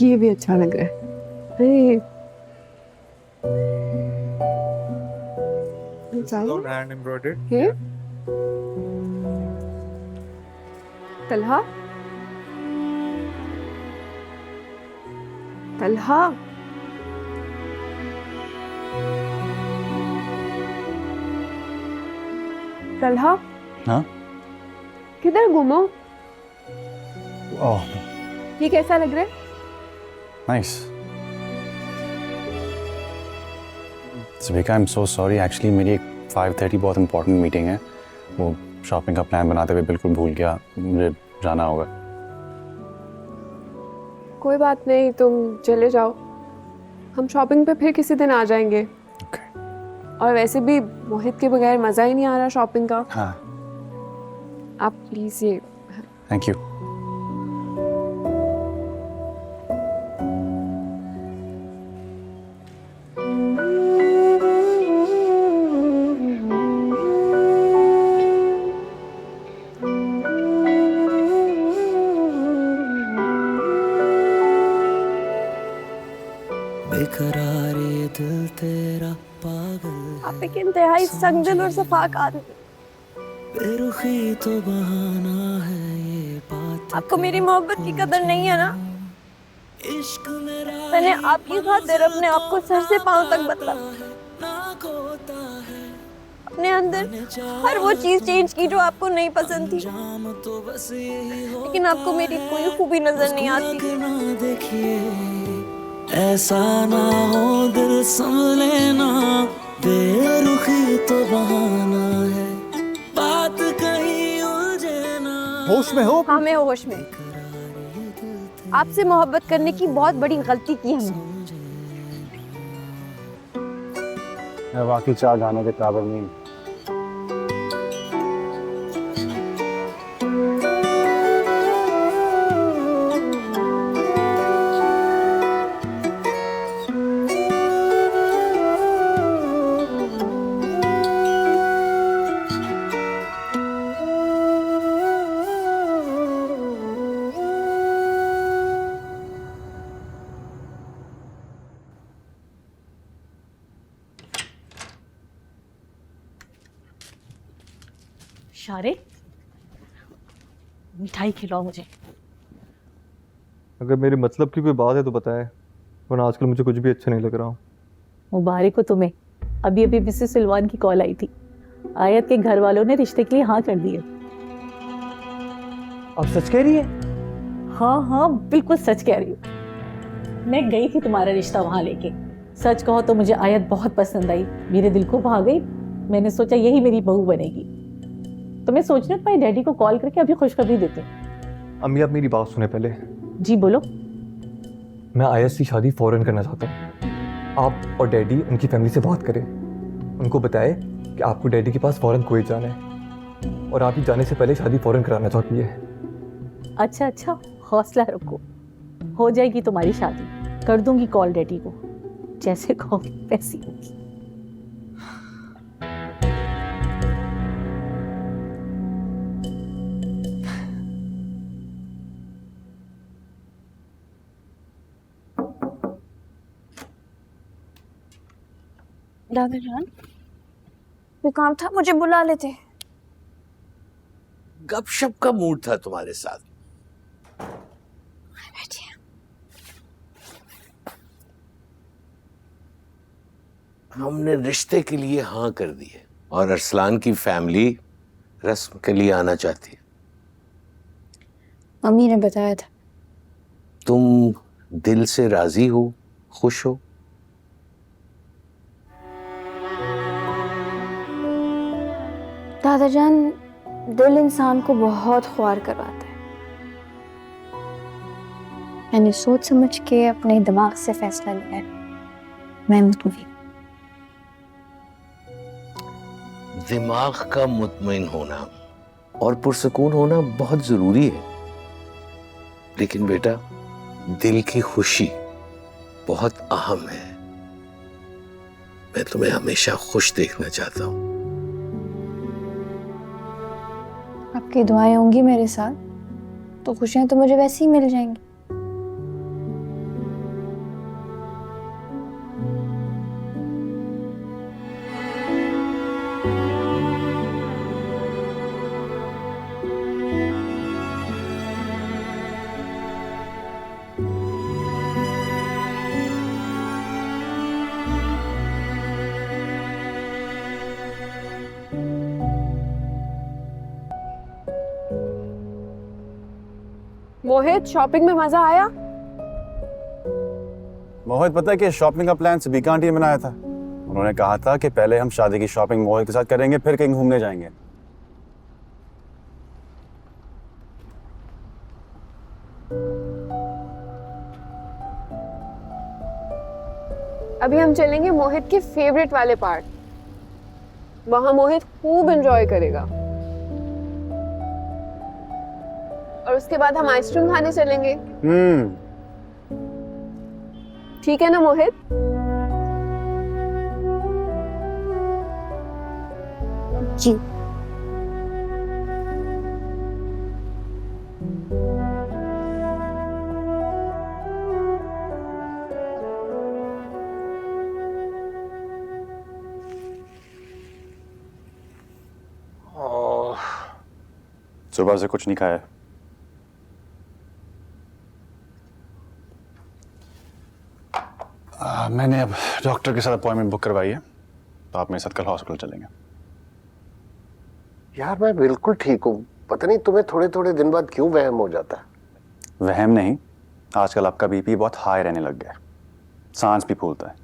ये भी अच्छा लग रहा है। अरे All hand embroidered. ये तलहा तलहा तलहा हाँ? किधर घूमो? ओह, ये कैसा लग रहा है? Nice. Savika, I am so sorry, actually मेरी एक 5:30 बहुत इंपॉर्टेंट मीटिंग है। वो शॉपिंग का प्लान बनाते हुए बिल्कुल भूल गया, मुझे जाना होगा। कोई बात नहीं, तुम चले जाओ, हम शॉपिंग पे फिर किसी दिन आ जाएंगे। ओके। और वैसे भी मोहित के बगैर मज़ा ही नहीं आ रहा शॉपिंग का। हाँ, आप प्लीज़ ये थैंक यू। बेकरार ये दिल तेरा पागल, आप एक इंतहाई संगदिल और सफाक आदमी। बेरुखी तो बहाना है, ये बात आपको मेरी मोहब्बत की कदर नहीं है ना? इश्क मेरा मैंने आपकी खातिर अपने आप को सर से पांव तक बदला, ना खोता है, अपने अंदर हर वो चीज चेंज की जो आपको नहीं पसंद थी, जाम तो बस यही हो, लेकिन आपको मेरी कोई खूबी नजर नहीं आती। ना देखिए ऐसा ना हो, दिल संभले ना, बेरुखी तो बहाना है, बात कहीं उलझे ना। होश में हो? हाँ, मैं होश में। आपसे मोहब्बत करने की बहुत बड़ी गलती की हमने। मैं वाकई चाह गाने के काबिल नहीं हूँ। शारे, मिठाई खिलाओ मुझे। अगर मेरे मतलब की कोई बात है तो बताएं, वरना आजकल मुझे कुछ भी अच्छा नहीं लग रहा। मुबारक हो तुम्हें, अभी अभी मिसेस सिलवान की कॉल आई थी। आयत के घर वालों ने रिश्ते के लिए हाँ कर दिए। आप सच कह रही है? हाँ हाँ, बिल्कुल सच कह रही हूँ। मैं गई थी तुम्हारा रिश्ता वहां लेके। सच कहो तो मुझे आयत बहुत पसंद आई, मेरे दिल को भा गई। मैंने सोचा यही मेरी बहू बनेगी। तो मैं सोच रही हूँ तुम्हारे डैडी को कॉल करके अभी खुशखबरी देते हैं। अम्मी, आप मेरी बात सुने पहले। जी बोलो। मैं आयत की शादी फौरन करना चाहता हूँ। आप और डैडी उनकी फैमिली से बात करें, उनको बताएं कि आपको डैडी के पास फौरन कुवैत जाना है और आप ही जाने से पहले शादी फौरन कराना चाहती है। अच्छा अच्छा, हौसला रखो, हो जाएगी तुम्हारी शादी। कर दूंगी कॉल डैडी को, जैसे कहो वैसी होगी। दादा जान, कोई काम था? मुझे बुला लेते। गपशप का मूड था तुम्हारे साथ। बैठिए। हमने रिश्ते के लिए हाँ कर दी है और अरसलान की फैमिली रस्म के लिए आना चाहती है। मम्मी ने बताया था। तुम दिल से राजी हो, खुश हो? दादा जान, दिल इंसान को बहुत ख्वार करवाता है। मैंने सोच समझ के अपने दिमाग से फैसला लिया है। मैं मुतमईन। दिमाग का मुतमईन होना और पुरसकून होना बहुत जरूरी है, लेकिन बेटा दिल की खुशी बहुत अहम है। मैं तुम्हें हमेशा खुश देखना चाहता हूँ। आपकी दुआएं होंगी मेरे साथ तो खुशियां तो मुझे वैसे ही मिल जाएंगी। मोहित, शॉपिंग में मजा आया? मोहित, पता है कि शॉपिंग का प्लान सबिका आंटी ने बनाया था। उन्होंने कहा था कि पहले हम शादी की शॉपिंग मोहित के साथ करेंगे, फिर कहीं घूमने जाएंगे। अभी हम चलेंगे मोहित के फेवरेट वाले पार्ट। वहां मोहित खूब एंजॉय करेगा। और उसके बाद हम आइसक्रीम खाने चलेंगे। ठीक है ना मोहित? जी। सुबह से कुछ नहीं खाया। मैंने अब डॉक्टर के साथ अपॉइंटमेंट बुक करवाई है, तो आप मेरे साथ कल हॉस्पिटल चलेंगे। यार मैं बिल्कुल ठीक हूँ, पता नहीं तुम्हें थोड़े थोड़े दिन बाद क्यों वहम हो जाता है। वहम नहीं, आजकल आपका बीपी बहुत हाई रहने लग गया है, सांस भी फूलता है,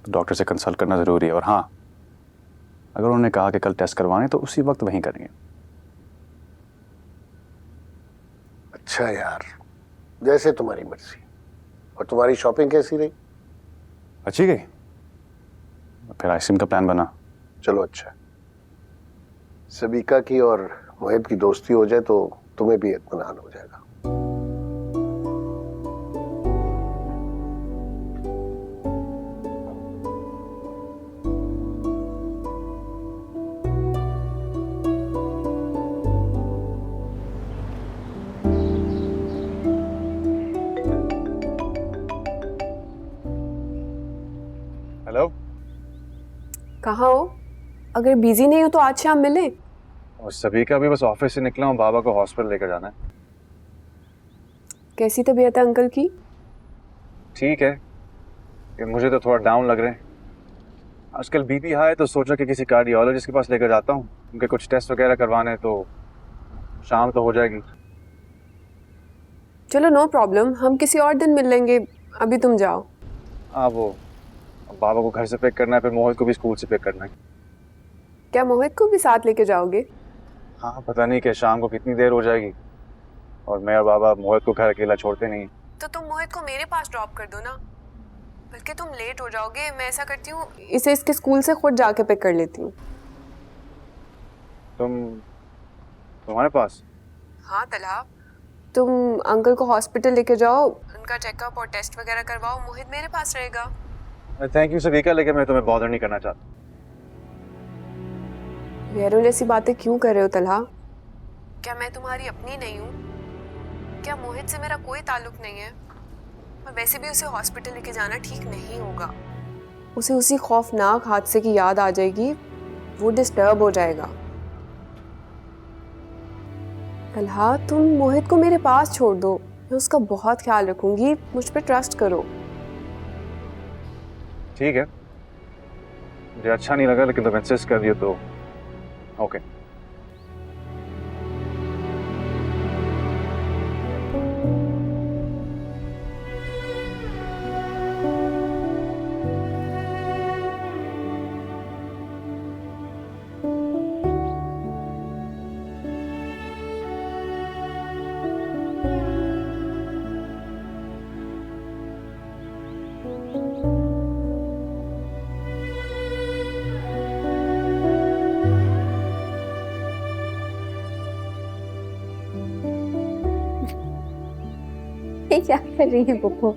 तो डॉक्टर से कंसल्ट करना ज़रूरी है। और हाँ, अगर उन्होंने कहा कि कल टेस्ट करवाने तो उसी वक्त वहीं करेंगे। अच्छा यार, जैसे तुम्हारी मर्जी। और तुम्हारी शॉपिंग कैसी रही? अच्छी गई? फिर आइसक्रीम का प्लान बना। चलो अच्छा है। सबिका की और मोहित की दोस्ती हो जाए तो तुम्हें भी इत्मीनान हो जाएगा। हेलो, कहाँ हो? अगर बिजी नहीं हो तो आज शाम मिले। और सबिका भी बस ऑफिस से निकला हूँ, बाबा को हॉस्पिटल लेकर जाना है। कैसी तबीयत है अंकल की? ठीक है, कि मुझे तो थोड़ा डाउन लग रहे हैं आजकल। बीपी हाई, तो सोचा कि किसी कार्डियोलॉजिस्ट के पास लेकर जाता हूँ, उनके कुछ टेस्ट वगैरह करवाने, तो शाम तो हो जाएगी। चलो नो प्रॉब्लम, हम किसी और दिन मिल लेंगे, अभी तुम जाओ। हाँ, वो बाबा को घर से पिक करना है, फिर मोहित को भी स्कूल से पिक करना है। क्या मोहित को भी साथ लेके जाओगे? हाँ, पता नहीं कि शाम को कितनी देर हो जाएगी, और मैं और बाबा मोहित को घर अकेला छोड़ते नहीं। तो तुम मोहित को मेरे पास ड्रॉप कर दो ना, बल्कि तुम लेट हो जाओगे। मैं ऐसा करती हूँ, इसे इसके स्कूल से खुद जाके पिक कर लेती हूँ। तुम्हारे पास? हाँ तला, तुम अंकल को हॉस्पिटल लेके जाओ, उनका चेकअप और टेस्ट वगैरह करवाओ, मोहित मेरे पास रहेगा। थैंक यू सबिका, लेकिन मैं तुम्हें बॉदर नहीं करना चाहता। गैरों जैसी बातें क्यों कर रहे हो तला? क्या मैं तुम्हारी अपनी नहीं हूँ? क्या मोहित से मेरा कोई ताल्लुक नहीं है? और वैसे भी उसे हॉस्पिटल लेके जाना ठीक नहीं होगा। उसे उसी खौफनाक हादसे की याद आ जाएगी, वो डिस्टर्ब हो जाएगा। तलहा, तुम मोहित को मेरे पास छोड़ दो, मैं उसका बहुत ख्याल रखूंगी, मुझ पर ट्रस्ट करो। ठीक है, मुझे अच्छा नहीं लगा, लेकिन तुम इंसिस्ट कर दियो तो ओके। ये क्या कर रही है पप्पू?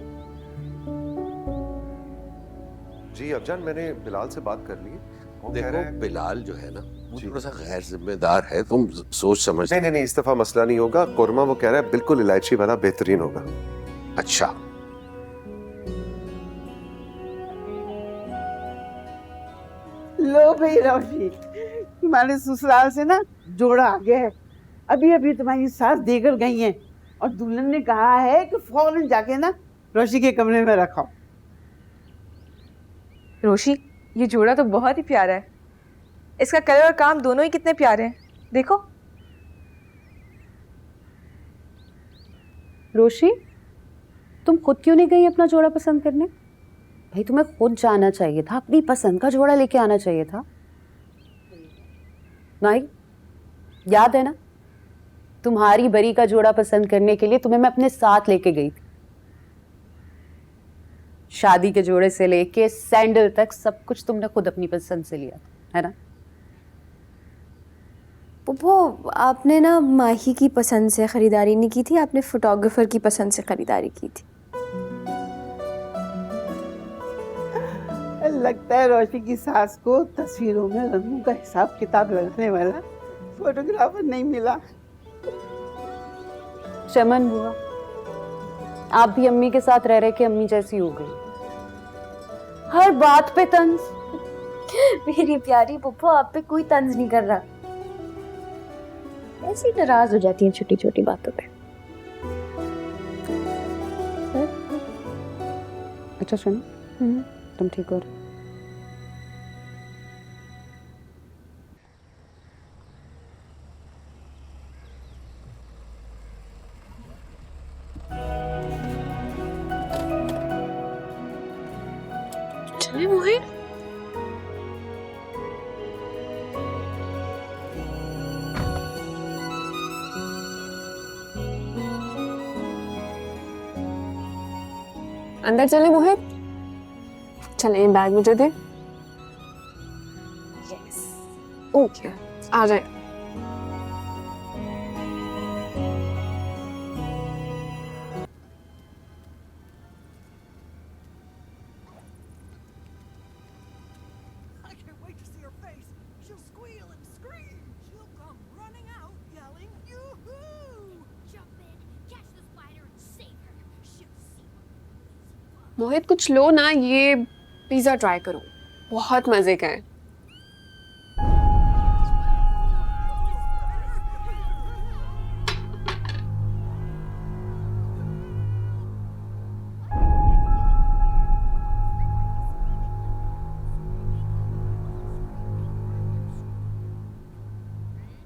जी अफजान, मैंने बिलाल से बात कर ली है। वो कह रहा देखो है बिलाल जो है ना, वो थोड़ा सा गैर जिम्मेदार है, तुम सोच समझ। नहीं, इस दफा मसला नहीं होगा। कोरमा वो कह रहा है बिल्कुल इलायची वाला बेहतरीन होगा। अच्छा, लो भाई रोशी, तुम्हारे ससुराल से ना जोड़ा आ गया है। अभी अभी तुम्हारी सास देकर गई हैं और दुल्हन ने कहा है कि फौरन जाके ना रोशी के कमरे में रखो। रोशी, ये जोड़ा तो बहुत ही प्यारा है। इसका कलर और काम दोनों ही कितने प्यारे हैं, देखो। रोशी, तुम खुद क्यों नहीं गई अपना जोड़ा पसंद करने? भाई तुम्हें खुद जाना चाहिए था, अपनी पसंद का जोड़ा लेके आना चाहिए था। नहीं याद है ना, तुम्हारी बरी का जोड़ा पसंद करने के लिए तुम्हें मैं अपने साथ लेके गई थी। शादी के जोड़े से लेके सैंडल तक सब कुछ तुमने खुद अपनी पसंद से लिया था, है ना? वो आपने ना माही की पसंद से ख़रीदारी नहीं की थी, आपने फोटोग्राफर की पसंद से ख़रीदारी की थी। लगता है रोशी की सास को तस्वीरों में रंगों का हिसाब किताब लगाने वाला फोटोग्राफर नहीं मिला। चमन बुआ, आप भी अम्मी के साथ रह रहे के अम्मी जैसी हो गई, हर बात पे तंज। मेरी प्यारी पुप्पो, आप पे कोई तंज नहीं कर रहा, ऐसी नाराज हो जाती हैं छोटी छोटी बातों पे। अच्छा सुनो, तुम ठीक हो? चले मोहित। अंदर चले मोहित। चले, ये बैग मुझे दे। यस, ओके, आ जाए। मोहित कुछ लो ना, ये पिज्जा ट्राई करो, बहुत मजे का है।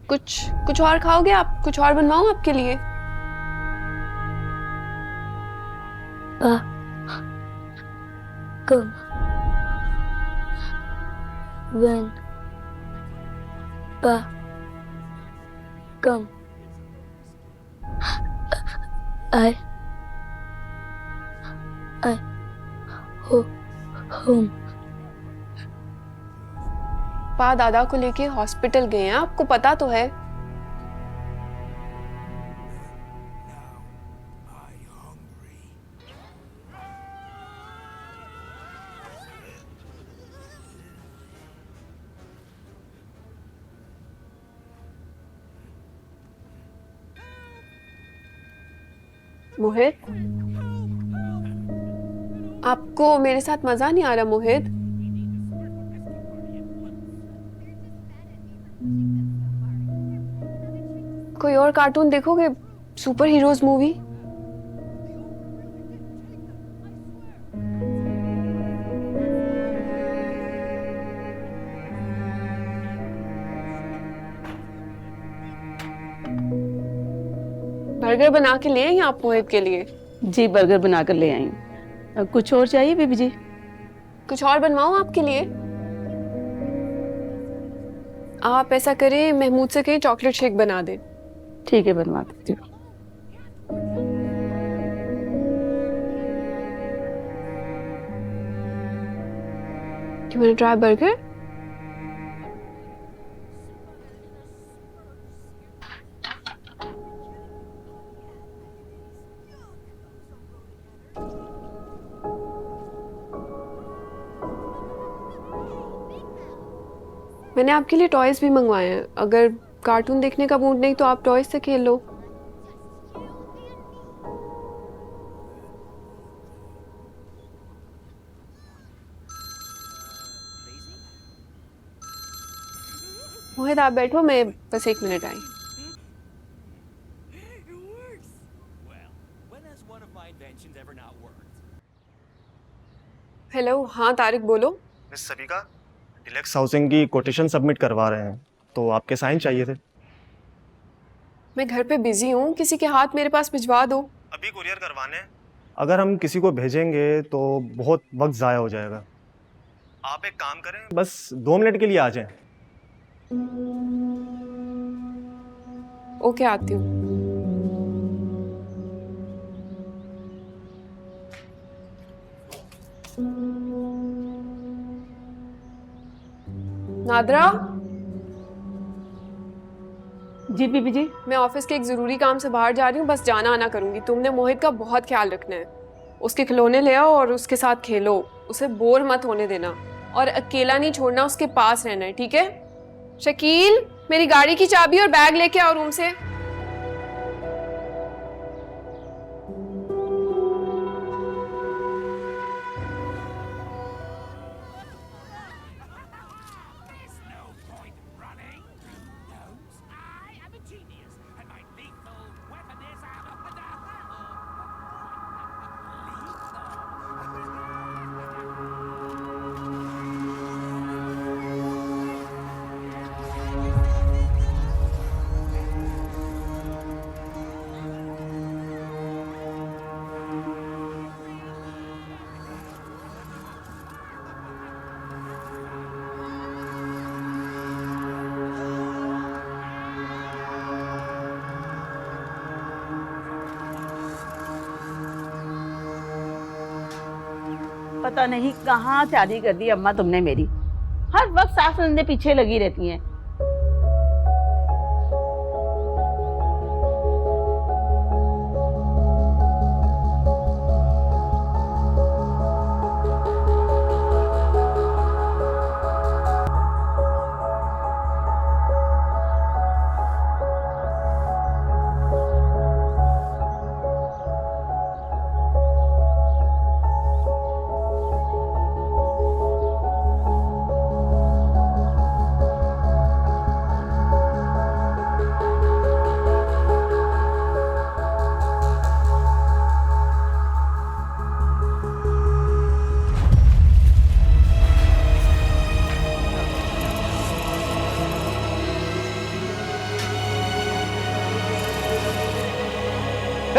कुछ और खाओगे आप? कुछ और बनवाऊं आपके लिए? Come. When. Come. I. Home. पा दादा को लेके हॉस्पिटल गए हैं, आपको पता तो है। मोहित, आपको मेरे साथ मजा नहीं आ रहा मोहित? कोई और कार्टून देखोगे? Super heroes movie? बर्गर बना के ले आई आप मोहित के लिए? जी बर्गर बना कर ले आई हूँ। कुछ और चाहिए बीबी जी? कुछ और बनवाऊं आपके लिए? आप ऐसा करें, महमूद से कहीं चॉकलेट शेक बना दे। ठीक है, बनवा देती हूँ। You wanna try a burger? मैंने आपके लिए टॉयज भी मंगवाए हैं, अगर कार्टून देखने का मूड नहीं तो आप टॉयज से खेल लो। मोहित आप बैठो, मैं बस 1 मिनट आई। हेलो, हाँ तारिक बोलो। मिस सबिका, डिलक्स हाउसिंग की कोटेशन सबमिट करवा रहे हैं, तो आपके साइन चाहिए थे। मैं घर पे बिजी हूँ, किसी के हाथ मेरे पास भिजवा दो। अभी कुरियर करवाने हैं। अगर हम किसी को भेजेंगे तो बहुत वक्त ज़ाया हो जाएगा। आप एक काम करें, बस 2 मिनट के लिए आ जाएं। ओके, आती हूँ। नादरा, जी बीबी जी। मैं ऑफिस के एक ज़रूरी काम से बाहर जा रही हूँ, बस जाना आना करूँगी। तुमने मोहित का बहुत ख्याल रखना है। उसके खिलौने ले आओ और उसके साथ खेलो, उसे बोर मत होने देना और अकेला नहीं छोड़ना, उसके पास रहना है, ठीक है? शकील, मेरी गाड़ी की चाबी और बैग लेके आओ रूम से। पता नहीं कहाँ शादी कर दी अम्मा तुमने मेरी। हर वक्त सास नंदे पीछे लगी रहती हैं।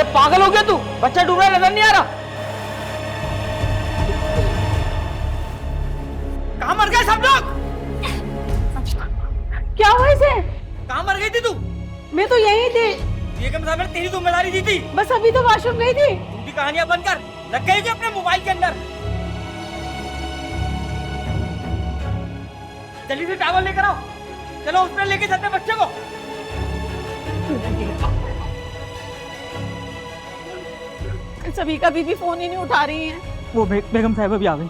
पागल हो गया तू? बच्चा डूब रहा नजर नहीं आ रहा? कहाँ मर गए सब लोग? क्या हुआ इसे? कहाँ मर गई थी तू? मैं तो यहीं थी। ये क्या मतलब तेरी जिम्मेदारी दी थी? बस अभी तो वॉशरूम गई थी। तुम भी कहानियां बंद कर, लग गई थी अपने मोबाइल के अंदर। जल्दी से टावल लेकर आओ, चलो उस पर लेके चलते हैं बच्चे को। सभी का बीबी फोन ही नहीं उठा रही हैं। वो बेगम साहिबा भी आ गई।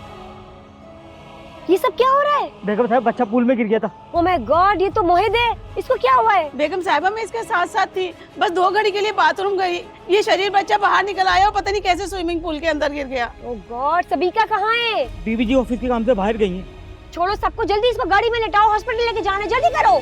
ये सब क्या हो रहा है? बेगम साहब, बच्चा पूल में गिर गया था। ओह माय गॉड, ये तो मोहित है। इसको क्या हुआ है? बेगम साहिबा मैं इसके साथ साथ थी, बस 2 घड़ी के लिए बाथरूम गई। ये शरीर बच्चा बाहर निकल आया और पता नहीं कैसे स्विमिंग पूल के अंदर गिर गया। ओह गॉड, सबीका कहाँ है? बीबी जी ऑफिस के काम से बाहर गई हैं। छोड़ो सबको, जल्दी इसको गाड़ी में लेटाओ, हॉस्पिटल लेके जाना है, जल्दी करो।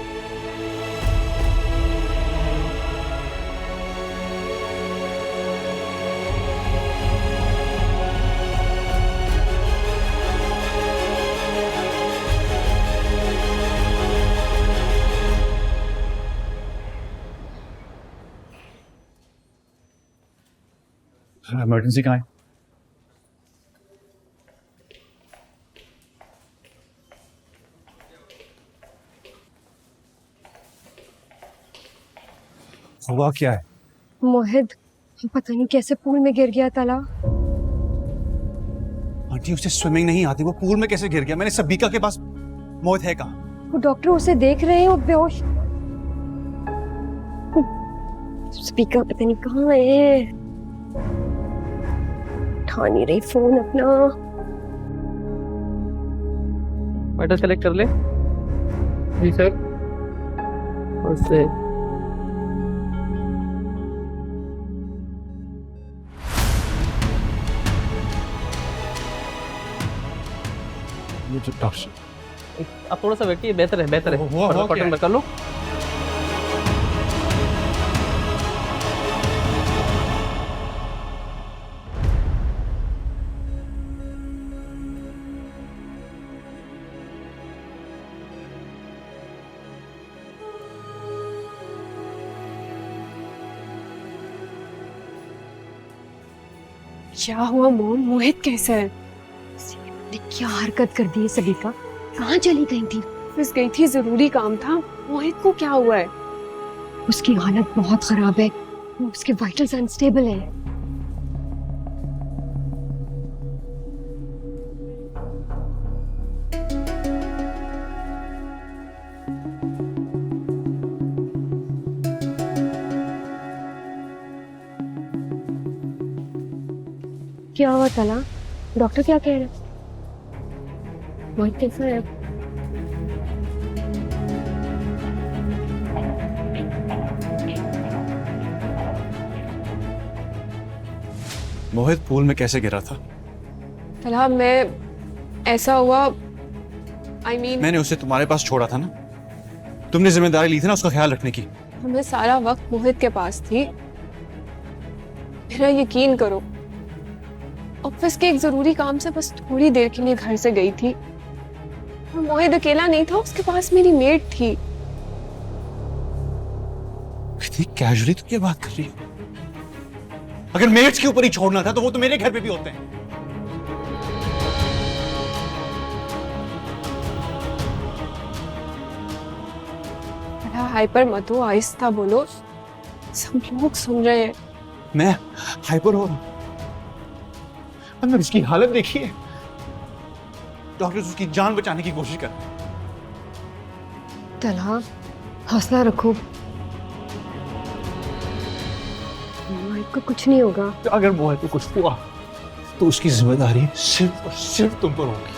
इमरजेंसी कहाँ है? हुआ क्या है? मोहित पता नहीं कैसे पूल में गिर गया ताला। आंटी, उसे स्विमिंग नहीं आती, वो पूल में कैसे गिर गया? मैंने सबीका के पास। मोहित है कहाँ? वो डॉक्टर उसे देख रहे हैं, वो बेहोश। स्पीकर पता नहीं कहाँ है, उठा नहीं रही फोन अपना। मैटर सेलेक्ट कर ले। जी सर। उससे आप थोड़ा सा बैठिए, बेहतर है, बेहतर है। बटन कर लो। क्या हुआ मॉम? मोहित कैसा है? ने क्या हरकत कर दी है सबिका? कहाँ चली गई थी? बस गई थी, जरूरी काम था। मोहित को क्या हुआ है? उसकी हालत बहुत खराब है, उसके वाइटल्स अनस्टेबल हैं। क्या हुआ तला? डॉक्टर क्या कह रहे हैं? मोहित कैसा है? मोहित पूल में कैसे गिरा था? तला मैं ऐसा हुआ मैंने उसे तुम्हारे पास छोड़ा था ना, तुमने जिम्मेदारी ली थी ना उसका ख्याल रखने की। मैं सारा वक्त मोहित के पास थी। मेरा यकीन करो, ऑफिस के एक जरूरी काम से बस थोड़ी देर के लिए घर से गई थी। और मोहित अकेला नहीं था, उसके पास मेरी मेड थी। इतनी कैजुअली तो क्या बात कर रही हो? अगर मेट्स के ऊपर ही छोड़ना था तो वो तो मेरे घर पे भी होते हैं। हाइपर मत हो, आहिस्ता बोलो, सब लोग सुन रहे हैं। मैं हाइपर हो रहा हूं? अंदर इसकी हालत देखिए, डॉक्टर उसकी जान बचाने की कोशिश कर रहे हैं। तला हौसला रखो, मोहित को कुछ नहीं होगा। अगर मोहित को कुछ हुआ तो उसकी जिम्मेदारी सिर्फ और सिर्फ तुम पर होगी।